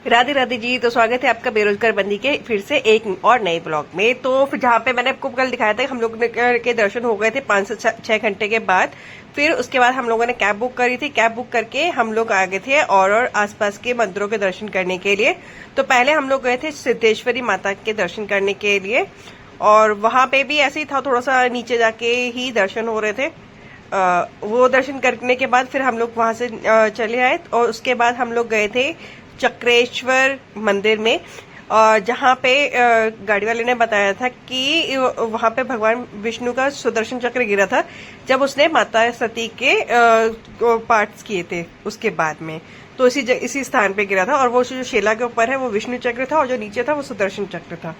राधे राधे जी। तो स्वागत है आपका बेरोजगार बंदी के फिर से एक और नए ब्लॉग में। तो फिर जहाँ पे मैंने आपको कल दिखाया था हम लोग के दर्शन हो गए थे 5 से 6 घंटे के बाद। फिर उसके बाद हम लोगों ने कैब बुक करी थी। कैब बुक करके हम लोग आ गए थे और आसपास के मंदिरों के दर्शन करने के लिए। तो पहले हम लोग गए थे सिद्धेश्वरी माता के दर्शन करने के लिए और वहां पे भी ऐसे ही था, थोड़ा सा नीचे जाके ही दर्शन हो रहे थे। वो दर्शन करने के बाद फिर हम लोग वहां से चले आए और उसके बाद हम लोग गए थे चक्रेश्वर मंदिर में, जहाँ पे गाड़ी वाले ने बताया था कि वहां पे भगवान विष्णु का सुदर्शन चक्र गिरा था जब उसने माता सती के पार्ट्स किए थे उसके बाद में। तो इसी स्थान पे गिरा था और वो जो शेला के ऊपर है वो विष्णु चक्र था और जो नीचे था वो सुदर्शन चक्र था।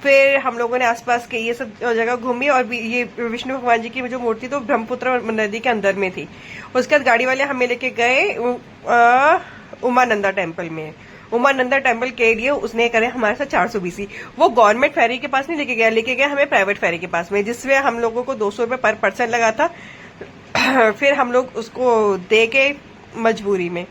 फिर हम लोगों ने आसपास के ये सब जगह घूमी और ये विष्णु भगवान जी की जो मूर्ति तो ब्रह्मपुत्र नदी के अंदर में थी। उसके बाद गाड़ी वाले हमें लेके गए उमानंदा टेम्पल में। उमानंदा टेम्पल के लिए उसने करे हमारे साथ 420। वो गवर्नमेंट फेरी के पास नहीं लेके गया हमें प्राइवेट फेरी के पास में, जिसमें हम लोगों को 200 रुपए पर पर्सन लगा था। फिर हम लोग उसको दे के मजबूरी में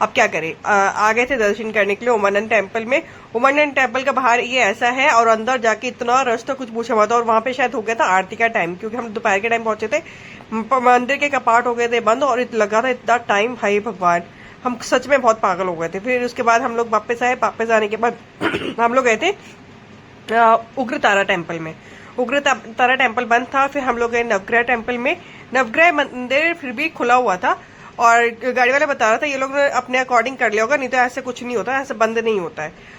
अब क्या करें, आ गए थे दर्शन करने के लिए उमानंद टेम्पल में। उमानंद टेम्पल का बाहर ये ऐसा है और अंदर जाके इतना रश था कुछ पूछा मत। और वहां पे शायद हो गया था आरती का टाइम, क्योंकि हम दोपहर के टाइम पहुंचे थे। मंदिर के कपाट हो गए थे बंद और लगा था इतना टाइम, भाई भगवान हम सच में बहुत पागल हो गए थे। फिर उसके बाद हम लोग वापस आए। वापस आने के बाद हम लोग गए थे उग्र तारा टेम्पल में। उग्र तारा टेम्पल बंद था। फिर हम लोग गए नवग्रह टेम्पल में। नवग्रह मंदिर फिर भी खुला हुआ था और गाड़ी वाला बता रहा था ये लोग ने अपने अकॉर्डिंग कर लिया होगा, नहीं तो ऐसे कुछ नहीं होता, ऐसे बंद नहीं होता है।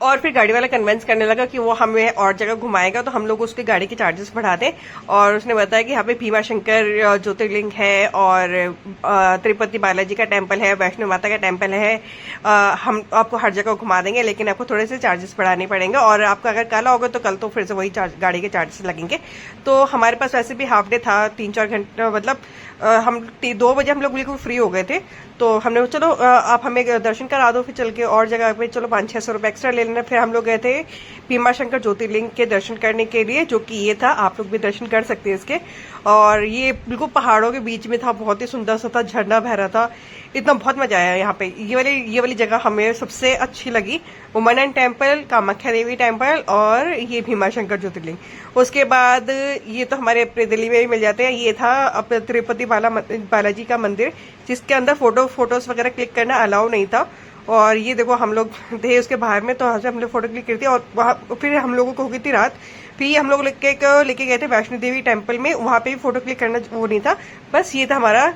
और फिर गाड़ी वाला कन्विंस करने लगा कि वो हमें और जगह घुमाएगा, तो हम लोग उसके गाड़ी के चार्जेस बढ़ा दें। और उसने बताया कि यहाँ पे भीमा शंकर ज्योतिर्लिंग है और तिरुपति बालाजी का टेम्पल है, वैष्णो माता का टेम्पल है। हम आपको हर जगह घुमा देंगे, लेकिन आपको थोड़े से चार्जेस बढ़ाने पड़ेंगे और आपका अगर कल होगा तो कल तो फिर से वही गाड़ी के चार्जेस लगेंगे। तो हमारे पास वैसे भी हाफ डे था, 3-4 घंटे, मतलब हम 2 बजे हम लोग बिल्कुल फ्री हो गए थे। तो हमने चलो आप हमें दर्शन करा दो, फिर चल के और जगह पे चलो 500-600 रुपए एक्स्ट्रा ले लेना। फिर हम लोग गए थे भीमा शंकर ज्योतिर्लिंग के दर्शन करने के लिए, जो कि ये था, आप लोग भी दर्शन कर सकते हैं इसके। और ये बिल्कुल पहाड़ों के बीच में था, बहुत ही सुंदर सा था, झरना बह रहा था, इतना बहुत मजा आया यहाँ पे। ये वाली जगह हमें सबसे अच्छी लगी, उमानंद टेम्पल, कामाख्या देवी टेम्पल और ये भीमा शंकर ज्योतिर्लिंग। उसके बाद ये तो हमारे अपने दिल्ली में भी मिल जाते हैं। ये था अपने तिरुपति बालाजी का मंदिर, जिसके अंदर फोटोज वगैरह क्लिक करना अलाउ नहीं था। और ये देखो हम लोग थे उसके बाहर में, तो वहां से हम लोग फोटो क्लिक करते और वहां फिर हम लोगों को हो गई थी रात। फिर हम लोग लेके गए थे वैष्णो देवी टेम्पल में, वहां पे भी फोटो क्लिक करना वो नहीं था। बस ये था हमारा